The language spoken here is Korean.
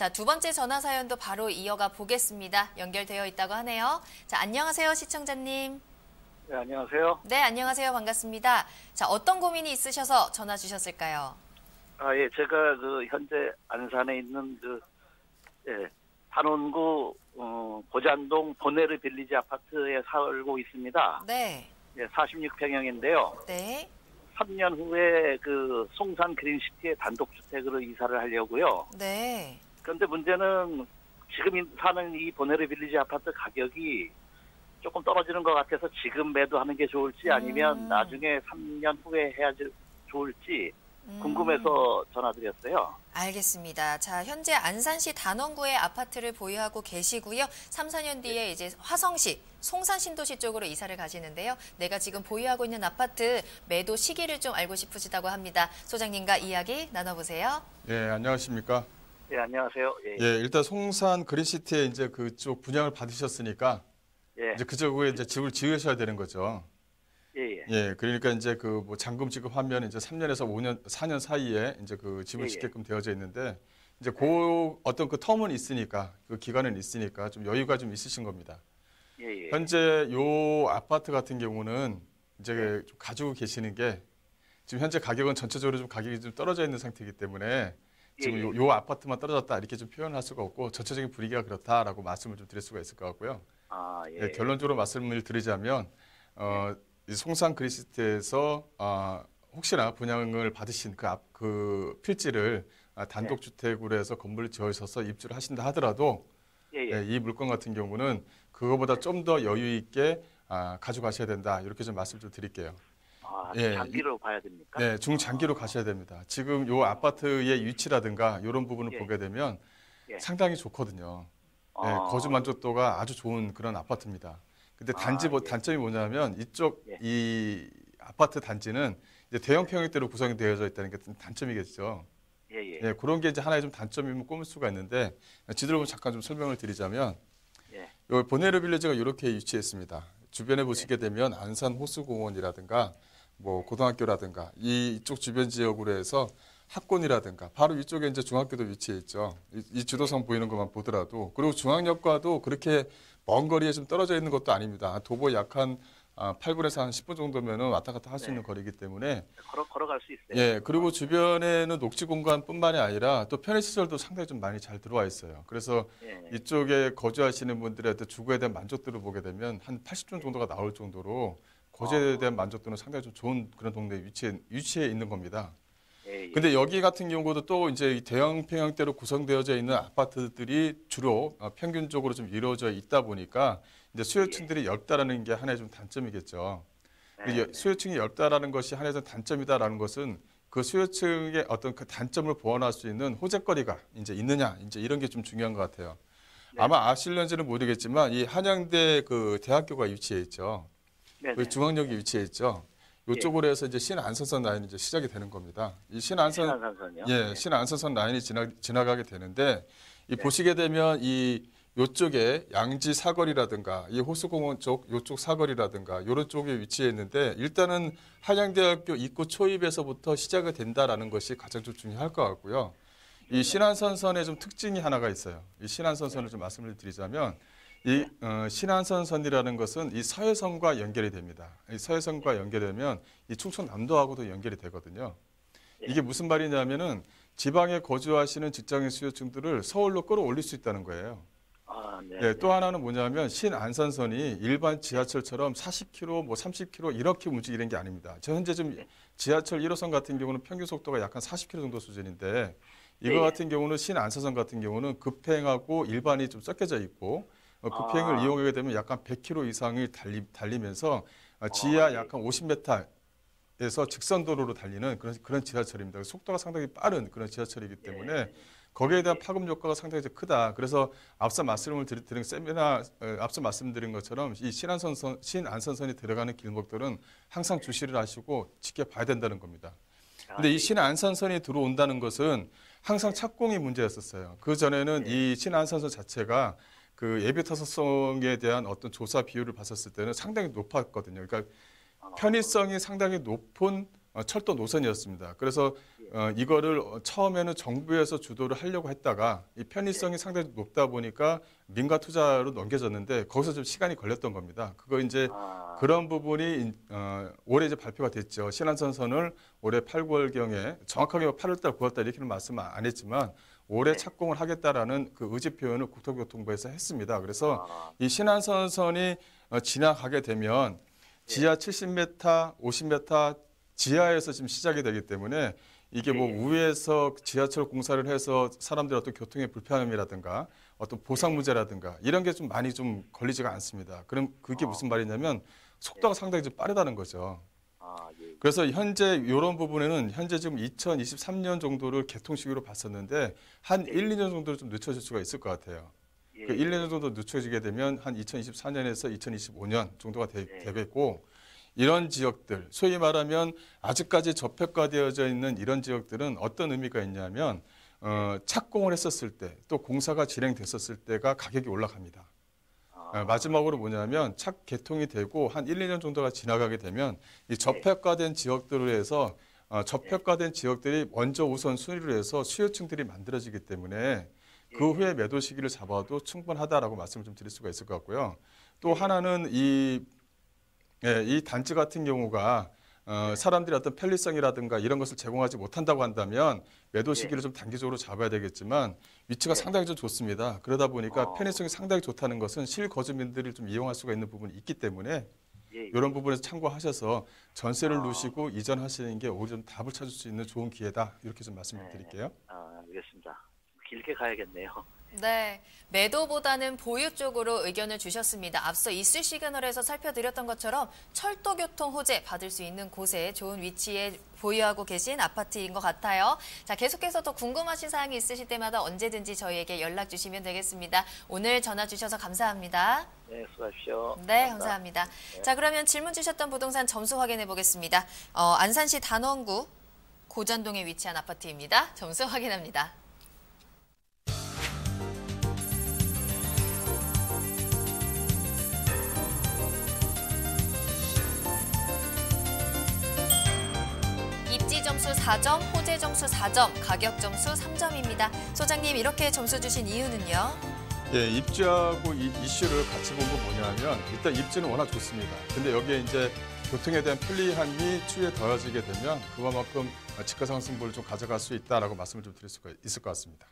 자, 두 번째 전화 사연도 바로 이어가 보겠습니다. 연결되어 있다고 하네요. 자, 안녕하세요, 시청자님. 네, 안녕하세요. 네, 안녕하세요. 반갑습니다. 자, 어떤 고민이 있으셔서 전화 주셨을까요? 예, 제가 현재 안산에 있는 단원구 고잔동 보네르 빌리지 아파트에 살고 있습니다. 네. 예, 46평형인데요. 네. 3년 후에 송산 그린시티에 단독주택으로 이사를 하려고요. 네. 그런데 문제는 지금 사는 이 보네르 빌리지 아파트 가격이 조금 떨어지는 것 같아서 지금 매도하는 게 좋을지 아니면 나중에 3년 후에 해야 좋을지 궁금해서 전화드렸어요. 알겠습니다. 자, 현재 안산시 단원구에 아파트를 보유하고 계시고요. 3, 4년 뒤에 이제 화성시, 송산 신도시 쪽으로 이사를 가시는데요. 내가 지금 보유하고 있는 아파트 매도 시기를 좀 알고 싶으시다고 합니다. 소장님과 이야기 나눠보세요. 예, 안녕하십니까? 예, 안녕하세요. 예, 예, 일단 송산 그린시티에 이제 그쪽 분양을 받으셨으니까 예, 이제 그쪽에 이제 집을 지으셔야 되는 거죠. 예, 예. 예, 그러니까 이제 잔금 지급하면 이제 3년에서 5년, 4년 사이에 이제 집을 예, 예. 짓게끔 되어져 있는데 이제 어떤 텀은 있으니까 그 기간은 있으니까 좀 여유가 좀 있으신 겁니다. 예, 예. 현재 요 아파트 같은 경우는 이제 좀 가지고 계시는 게 지금 현재 가격은 전체적으로 좀 가격이 좀 떨어져 있는 상태이기 때문에 지금 요 아파트만 떨어졌다 이렇게 좀 표현할 수가 없고 전체적인 분위기가 그렇다라고 말씀을 좀 드릴 수가 있을 것 같고요. 아, 예. 예, 결론적으로 말씀을 드리자면 이 송산 그린시티에서 혹시나 분양을 받으신 그 필지를 단독주택으로 해서 건물을 지어셔서 입주를 하신다 하더라도 예, 이 물건 같은 경우는 그거보다 좀 더 여유 있게 가져가셔야 된다. 이렇게 좀 말씀 좀 드릴게요. 예, 장기로 봐야 됩니까? 네, 중장기로 가셔야 됩니다. 지금 요 아파트의 위치라든가 이런 부분을 보게 되면 상당히 좋거든요. 예, 거주 만족도가 아주 좋은 그런 아파트입니다. 근데 단점이 뭐냐면 이쪽 이 아파트 단지는 이제 대형 평형대로 구성이 되어져 있다는 게 단점이겠죠. 예, 그런 게 이제 하나의 좀 단점이면 꼽을 수가 있는데 지도를 잠깐 좀 설명을 드리자면 요 보네르 빌리지가 이렇게 위치했습니다. 주변에 보시게 되면 안산 호수공원이라든가 뭐 고등학교라든가 이쪽 주변 지역으로 해서 학군이라든가 바로 이쪽에 이제 중학교도 위치해 있죠. 이 지도상 보이는 것만 보더라도 그리고 중앙역과도 그렇게 먼 거리에 좀 떨어져 있는 것도 아닙니다. 도보 약 한 8분에서 한 10분 정도면 왔다 갔다 할 수 있는 거리이기 때문에 걸어갈 수 있어요. 예, 그리고 주변에는 녹지 공간뿐만이 아니라 또 편의시설도 상당히 좀 많이 잘 들어와 있어요. 그래서 이쪽에 거주하시는 분들의 주거에 대한 만족도를 보게 되면 한 80점 정도가 나올 정도로 거주에 대한 만족도는 상당히 좀 좋은 그런 동네에 위치해 있는 겁니다. 근데 여기 같은 경우도 또 이제 대형 평형대로 구성되어져 있는 아파트들이 주로 평균적으로 좀 이루어져 있다 보니까 이제 수요층들이 얇다라는 게 하나의 좀 단점이겠죠. 수요층이 얇다라는 것이 하나의 좀 단점이다라는 것은 그 수요층의 어떤 그 단점을 보완할 수 있는 호재거리가 이제 있느냐 이제 이런 게 좀 중요한 것 같아요. 아마 아실런지는 모르겠지만 이 한양대 그 대학교가 위치해 있죠. 그 중앙역이 위치해 있죠. 이쪽으로 해서 이제 신안선선 라인이 이제 시작이 되는 겁니다. 이 신안선선이요? 예, 신안선선 라인이 지나가게 되는데 보시게 되면 이쪽에 양지 사거리라든가 이 호수공원 쪽 이쪽 사거리라든가 이런 쪽에 위치해 있는데 일단은 한양대학교 입구 초입에서부터 시작이 된다라는 것이 가장 좀 중요할 것 같고요. 이 신안선선의 좀 특징이 하나가 있어요. 이 신안선선을 좀 말씀을 드리자면 이 신안선선이라는 것은 이 서해선과 연결이 됩니다. 이 서해선과 연결되면 이 충청남도하고도 연결이 되거든요. 이게 무슨 말이냐면은 지방에 거주하시는 직장인 수요층들을 서울로 끌어올릴 수 있다는 거예요. 예, 또 하나는 뭐냐면 신안선선이 일반 지하철처럼 40km, 뭐 30km 이렇게 움직이는 게 아닙니다. 현재 좀 지하철 1호선 같은 경우는 평균 속도가 약 한 40km 정도 수준인데 이거 같은 경우는 신안선선 같은 경우는 급행하고 일반이 좀 섞여져 있고 급행을 이용하게 되면 약간 100km 이상을 달리면서 지하 약간 50m에서 직선도로로 달리는 그런 지하철입니다. 속도가 상당히 빠른 그런 지하철이기 때문에 거기에 대한 파급 효과가 상당히 크다. 그래서 앞서 말씀드린 것처럼 이 신안선선이 들어가는 길목들은 항상 주시를 하시고 지켜봐야 된다는 겁니다. 근데 이 신안선선이 들어온다는 것은 항상 착공이 문제였었어요. 그 전에는 이 신안선선 자체가 그 예비 타선성에 대한 어떤 조사 비율을 봤었을 때는 상당히 높았거든요. 그러니까 편의성이 상당히 높은 철도 노선이었습니다. 그래서 이거를 처음에는 정부에서 주도를 하려고 했다가 이 편의성이 상당히 높다 보니까 민간 투자로 넘겨졌는데 거기서 좀 시간이 걸렸던 겁니다. 그거 이제 그런 부분이 올해 이제 발표가 됐죠. 신안선선을 올해 8, 9월경에 정확하게 8월달, 9월달 이렇게는 말씀 안 했지만 올해 착공을 하겠다라는 그 의지 표현을 국토교통부에서 했습니다. 그래서 이 신안선선이 지나가게 되면 지하 70m, 50m 지하에서 지금 시작이 되기 때문에 이게 뭐 위에서 지하철 공사를 해서 사람들의 어떤 교통의 불편함이라든가 어떤 보상 문제라든가 이런 게 좀 많이 좀 걸리지가 않습니다. 그럼 그게 무슨 말이냐면 속도가 상당히 좀 빠르다는 거죠. 그래서 현재 이런 부분에는 현재 지금 2023년 정도를 개통 시기로 봤었는데 한 1, 2년 정도를 좀 늦춰질 수가 있을 것 같아요. 그 1, 2년 정도 늦춰지게 되면 한 2024년에서 2025년 정도가 되겠고 이런 지역들, 소위 말하면 아직까지 저평가되어져 있는 이런 지역들은 어떤 의미가 있냐면 착공을 했었을 때 또 공사가 진행됐었을 때가 가격이 올라갑니다. 마지막으로 뭐냐면 착 개통이 되고 한 1, 2년 정도가 지나가게 되면 이 저평가된 지역들을 해서 저평가된 지역들이 먼저 우선 순위를 해서 수요층들이 만들어지기 때문에 그 후에 매도 시기를 잡아도 충분하다라고 말씀을 좀 드릴 수가 있을 것 같고요. 또 하나는 이 단지 같은 경우가 사람들이 어떤 편리성이라든가 이런 것을 제공하지 못한다고 한다면 매도 시기를 좀 단기적으로 잡아야 되겠지만 위치가 상당히 좀 좋습니다. 그러다 보니까 편의성이 상당히 좋다는 것은 실거주민들이 좀 이용할 수가 있는 부분이 있기 때문에 이런 부분에서 참고하셔서 전세를 누시고 이전하시는 게 오히려 좀 답을 찾을 수 있는 좋은 기회다. 이렇게 좀 말씀을 드릴게요. 알겠습니다. 길게 가야겠네요. 네, 매도보다는 보유 쪽으로 의견을 주셨습니다. 앞서 이슈 시그널에서 살펴드렸던 것처럼 철도교통 호재 받을 수 있는 곳에 좋은 위치에 보유하고 계신 아파트인 것 같아요. 자, 계속해서 더 궁금하신 사항이 있으실 때마다 언제든지 저희에게 연락 주시면 되겠습니다. 오늘 전화 주셔서 감사합니다. 네, 수고하십시오. 네, 감사합니다. 네. 자, 그러면 질문 주셨던 부동산 점수 확인해 보겠습니다. 안산시 단원구 고전동에 위치한 아파트입니다. 점수 확인합니다. 입지 점수 4점, 호재 점수 4점, 가격 점수 3점입니다. 소장님, 이렇게 점수 주신 이유는요? 예, 입지하고 이 이슈를 같이 본 건 뭐냐면 일단 입지는 워낙 좋습니다. 근데 여기에 이제 교통에 대한 편리함이 추후에 더해지게 되면 그만큼 집가 상승분을 좀 가져갈 수 있다라고 말씀을 좀 드릴 수가 있을 것 같습니다.